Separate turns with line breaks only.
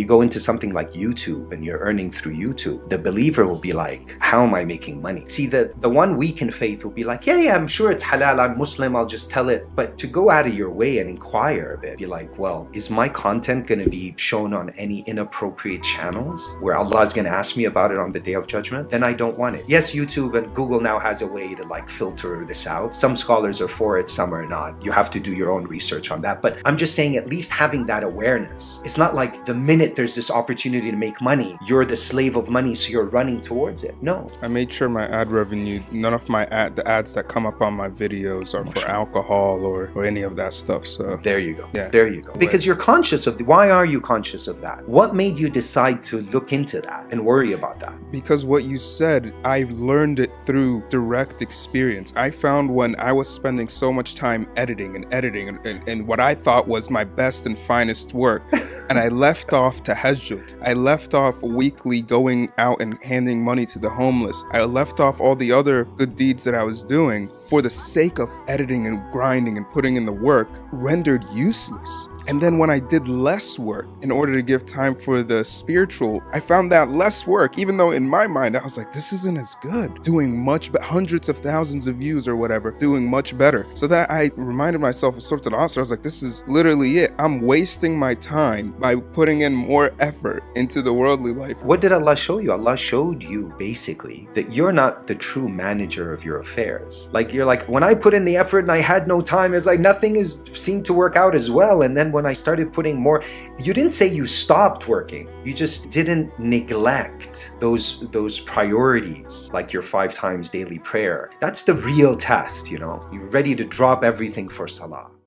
go into something like YouTube and you're earning through YouTube, the believer will be like, how am I making money? See, the one weak in faith will be like, yeah, I'm sure it's halal, I'm Muslim, I'll just tell it. But to go out of your way and inquire a bit, be like, well, is my content going to be shown on any inappropriate channels where Allah is going to ask me about it on the Day of Judgment? Then I don't want it. Yes, YouTube and Google now has a way to like filter this out. Some scholars are for it, some are not. You have to do your own research on that. But I'm just saying, at least having that awareness. It's not like the minute there's this opportunity to make money, you're the slave of money, so you're running towards it. No.
I made sure my ad revenue, none of the ads that come up on my videos are for alcohol or any of that stuff. So
there you go.
Yeah.
There you go. Because you're conscious of why are you conscious of that? What made you decide to look into that and worry about that?
Because what you said, I learned it through direct experience. I found when I was spending so much time editing and what I thought was my best and finest work, and I left off tahajjud. I left off weekly going out and handing money to the homeless. I left off all the other good deeds that I was doing for the sake of editing and grinding and putting in the work, rendered useless. And then when I did less work in order to give time for the spiritual, I found that less work, even though in my mind, I was like, this isn't as good. Doing much, but hundreds of thousands of views or whatever, doing much better. So that I reminded myself of Surah Al-Asr. I was like, this is literally it. I'm wasting my time by putting in more effort into the worldly life.
What did Allah show you? Allah showed you basically that you're not the true manager of your affairs. Like, you're like, when I put in the effort and I had no time, it's like nothing seemed to work out as well. And then when I started putting more, you didn't say you stopped working. You just didn't neglect those priorities, like your 5 times daily prayer. That's the real test, you know. You're ready to drop everything for salah.